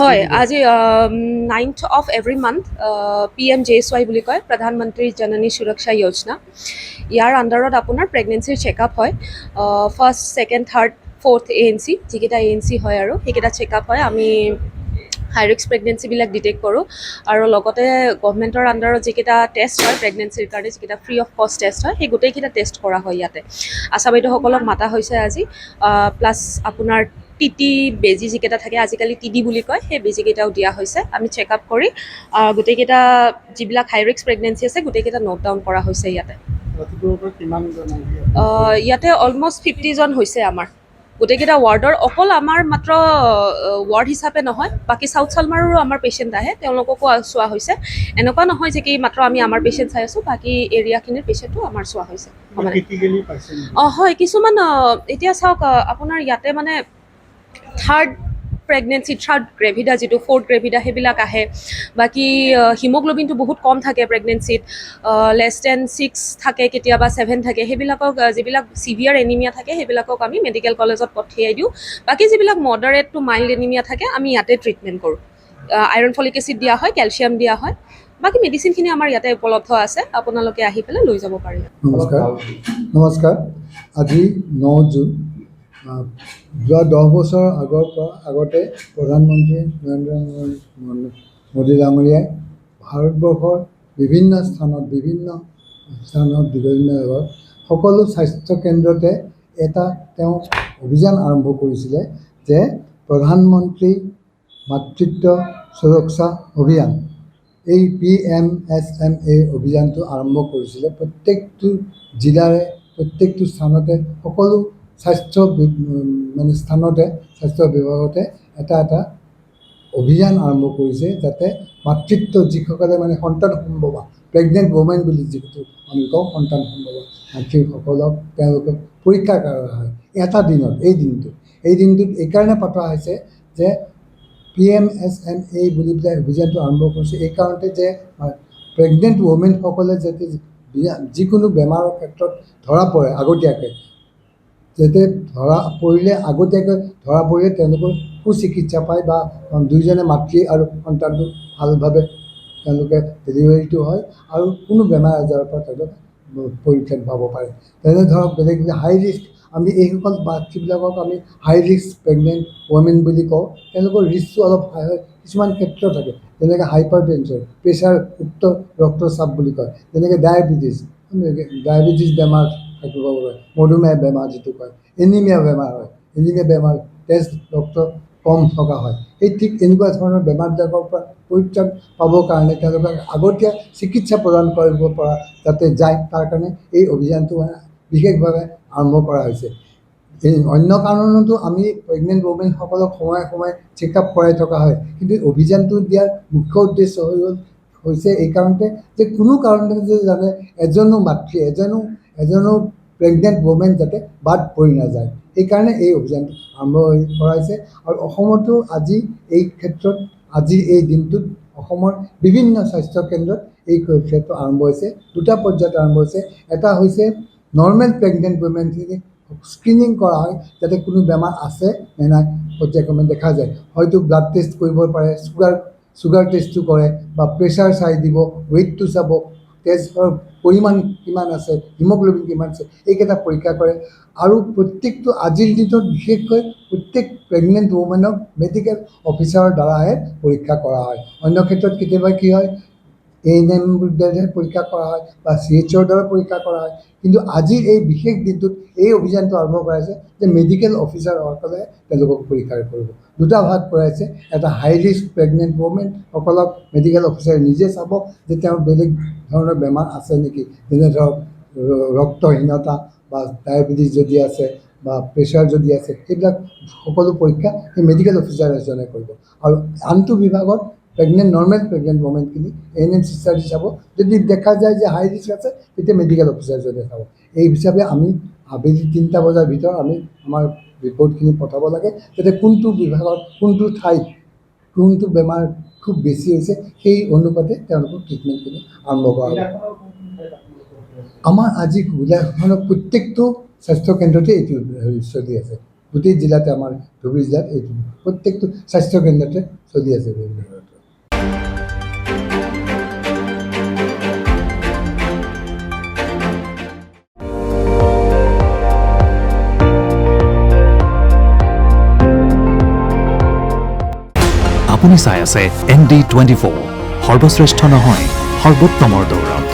হয়, আজি 9th of every month PMJSY বুলি কয়, প্ৰধানমন্ত্ৰী জননী সুৰক্ষা যোজনা। ইয়াৰ আণ্ডাৰত আপোনাৰ প্ৰেগনেঞ্চিৰ চেকআপ হয়। First, second, third, fourth ANC, যিকেইটা ANC হয় আৰু সেইকেইটা চেকআপ হয়। আমি হাই ৰিস্ক প্ৰেগনেঞ্চিবিলাক ডিটেক্ট কৰোঁ আৰু লগতে গভমেণ্টৰ আণ্ডাৰত যিকেইটা টেষ্ট হয় প্ৰেগনেঞ্চিৰ কাৰণে, যিকেইটা ফ্ৰী অফ কষ্ট টেষ্ট হয়, সেই গোটেইকেইটা টেষ্ট কৰা হয় ইয়াতে। আশা বাইদেউসকলক মাতা হৈছে আজি, প্লাছ আপোনাৰ TT বেজী যিকেইটা থাকে, আজিকালি TD বুলি কয়, সেই বেজীকেইটাও দিয়া হৈছে। আমি চেকআপ কৰি গোটেইকেইটা যিবিলাক হাই ৰিস্ক প্ৰেগনেঞ্চি আছে গোটেইকেইটা নোট ডাউন কৰা হৈছে ইয়াতে। ইয়াতে অলমষ্ট 50 জন হৈছে আমাৰ গোটেইকেইটা ৱাৰ্ডৰ। অকল আমাৰ মাত্ৰ ৱাৰ্ড হিচাপে নহয়, বাকী চাউথ চালমাৰৰো আমাৰ পেচেণ্ট আহে, তেওঁলোককো চোৱা হৈছে। এনেকুৱা নহয় যে কি মাত্ৰ আমি আমাৰ পেচেণ্ট চাই আছোঁ, বাকী এৰিয়াখিনিৰ পেচেণ্টো আমাৰ চোৱা হৈছে। হয়, কিছুমান এতিয়া চাওক, আপোনাৰ ইয়াতে মানে থাৰ্ড প্ৰেগনেঞ্চি, থাৰ্ড গ্ৰেভিডা, যিটো ফ'ৰ্থ গ্ৰেভিডা, সেইবিলাক আহে। বাকী হিমগ্ল'বিনটো বহুত কম থাকে প্ৰেগনেঞ্চিত, লেছ দেন 6 থাকে, কেতিয়াবা 7 থাকে। সেইবিলাকক, যিবিলাক চিভিয়াৰ এনিমিয়া থাকে, সেইবিলাকক আমি মেডিকেল কলেজত পঠিয়াই দিওঁ। বাকী যিবিলাক মডাৰেট টু মাইল্ড এনিমিয়া থাকে, আমি ইয়াতে ট্ৰিটমেণ্ট কৰোঁ। আইৰণ ফলিক এচিড দিয়া হয়, কেলছিয়াম দিয়া হয়। বাকী মেডিচিনখিনি আমাৰ ইয়াতে উপলব্ধ আছে, আপোনালোকে আহি পেলাই লৈ যাব পাৰে। নমস্কাৰ। আজি 9 জুন, যোৱা 10 বছৰ আগতে প্ৰধানমন্ত্ৰী নৰেন্দ্ৰ মোদী ডাঙৰীয়াই ভাৰতবৰ্ষৰ বিভিন্ন স্থানত বিভিন্ন সকলো স্বাস্থ্য কেন্দ্ৰতে এটা তেওঁ অভিযান আৰম্ভ কৰিছিলে যে প্ৰধানমন্ত্ৰী মাতৃত্ব সুৰক্ষা অভিযান। এই PMSMA অভিযানটো আৰম্ভ কৰিছিলে। প্ৰত্যেকটো জিলাৰে, প্ৰত্যেকটো স্থানতে, সকলো স্বাস্থ্য স্থানতে, স্বাস্থ্য বিভাগতে এটা অভিযান আৰম্ভ কৰিছে, যাতে মাতৃত্ব, যিসকলে সন্তান সম্ভৱা, প্ৰেগনেণ্ট ওমেন বুলি যিটো আমি কওঁ, সন্তান সম্ভৱা মাতৃসকলক তেওঁলোকক পৰীক্ষা কৰা হয় এটা দিনত। এই দিনটোত এইকাৰণে পতা হৈছে যে PMSMA বুলি পেলাই অভিযানটো আৰম্ভ কৰিছে এই কাৰণতে যে প্ৰেগনেণ্ট ওমেনসকলে যাতে যিকোনো বেমাৰৰ ক্ষেত্ৰত ধৰা পৰে আগতীয়াকৈ, যাতে আগতীয়াকৈ ধৰা পৰিলে তেওঁলোকৰ সুচিকিৎসা পায়, বা দুয়োজনে মাতৃ আৰু সন্তানটো ভালভাৱে তেওঁলোকে ডেলিভাৰীটো হয় আৰু কোনো বেমাৰ আজাৰৰ পৰা তেওঁলোকে পৰিত্ৰাণ পাব পাৰে। তেনে ধৰক বেলেগ হাই ৰিস্ক, আমি এইসকল মাতৃবিলাকক আমি হাই ৰিস্ক প্ৰেগনেণ্ট ওমেন বুলি কওঁ। তেওঁলোকৰ ৰিস্কটো অলপ হাই হয় কিছুমান ক্ষেত্ৰ থাকে, যেনেকৈ হাইপাৰ টেনশ্যন, প্ৰেছাৰ, উচ্চ ৰক্তচাপ বুলি কয়, যেনেকৈ ডায়েবেটিছ বেমাৰ থাকিব পাৰে, মধুমেহ বেমাৰ যিটো কয়, এনিমিয়া বেমাৰ হয়, এনিমিয়া বেমাৰ, তেজ ৰক্ত কম থকা হয়। এই ঠিক এনেকুৱা ধৰণৰ বেমাৰবিলাকৰ পৰা পৰিত্ৰাণ পাবৰ কাৰণে তেওঁলোকক আগতীয়া চিকিৎসা প্ৰদান কৰিব পৰা যাতে যায়, তাৰ কাৰণে এই অভিযানটো বিশেষভাৱে আৰম্ভ কৰা হৈছে। অন্য কাৰণতো আমি প্ৰেগনেণ্ট ওমেনসকলক সময়ে সময়ে চেকআপ কৰাই থকা হয়, কিন্তু অভিযানটো দিয়াৰ মুখ্য উদ্দেশ্য হৈছে এই কাৰণতে যে কোনো কাৰণতে যাতে এজনো মাতৃ, এজনো প্ৰেগনেণ্ট ওমেন যাতে বাদ পৰি নাযায়, সেইকাৰণে এই অভিযানটো আৰম্ভ কৰা হৈছে। আৰু অসমতো আজিৰ এই দিনটোত অসমৰ বিভিন্ন স্বাস্থ্য কেন্দ্ৰত এই ক্ষেত্ৰত আৰম্ভ হৈছে। দুটা পৰ্যায়ত আৰম্ভ হৈছে। এটা হৈছে নৰ্মেল প্ৰেগনেণ্ট ওমেনখিনিক স্ক্ৰিনিং কৰা হয়, যাতে কোনো বেমাৰ আছে নে নাই পৰ্যায়ক্ৰমে দেখা যায়। হয়তো ব্লাড টেষ্ট কৰিব পাৰে, চুগাৰ টেষ্টটো কৰে, বা প্ৰেছাৰ চাই দিব, ৱেইটটো চাব, তেজৰ পৰিমাণ কিমান আছে, হিমগ্ল'বিন কিমান আছে, এইকেইটা পৰীক্ষা কৰে। আৰু প্ৰত্যেকটো আজিৰ দিনত বিশেষকৈ প্ৰত্যেক প্ৰেগনেণ্ট ওমেনক মেডিকেল অফিচাৰৰ দ্বাৰাহে পৰীক্ষা কৰা হয়। অন্য ক্ষেত্ৰত কেতিয়াবা কি হয়, ANM দ্বাৰা পৰীক্ষা কৰা হয় বা CHOৰ দ্বাৰা পৰীক্ষা কৰা হয়, কিন্তু আজিৰ এই বিশেষ দিনটোত এই অভিযানটো আৰম্ভ কৰাইছে যে মেডিকেল অফিচাৰসকলে তেওঁলোকক পৰীক্ষা কৰিব। দুটা ভাগ কৰাইছে, এটা হাই ৰিস্ক প্ৰেগনেণ্ট ওমেনসকলক মেডিকেল অফিচাৰে নিজে চাব যে তেওঁৰ বেলেগ ধৰণৰ বেমাৰ আছে নেকি, যেনে ধৰক ৰক্তহীনতা বা ডায়েবেটিছ যদি আছে, বা প্ৰেছাৰ যদি আছে সেইবিলাক সকলো পৰীক্ষা সেই মেডিকেল অফিচাৰ এজনে কৰিব আৰু আনটো বিভাগত নৰ্মেল প্ৰেগনেণ্ট ওমেনখিনি ANM চিষ্টাৰ চাব যদি দেখা যায় যে হাই ৰিস্ক আছে তেতিয়া মেডিকেল অফিচাৰজনে চাব এই হিচাপে আমি আবেলি 3টা বজাৰ ভিতৰত আমি আমাৰ ৰিপৰ্টখিনি পঠাব লাগে যাতে কোনটো বিভাগত কোনটো ঠাইত কোনটো বেমাৰ খুব বেছি হৈছে সেই অনুপাতে তেওঁলোকৰ ট্ৰিটমেণ্টখিনি আৰম্ভ কৰা হ'ব আমাৰ আজি জিলাখনৰ প্ৰত্যেকটো স্বাস্থ্য কেন্দ্ৰতে এইটো চলি আছে গোটেই জিলাতে আমাৰ ধুবুৰী জিলাত এইটো প্ৰত্যেকটো স্বাস্থ্য কেন্দ্ৰতে চলি আছে আপুনি চাই আছে ND24 সৰ্বশ্ৰেষ্ঠ নহয় সৰ্বোত্তমৰ দৌৰত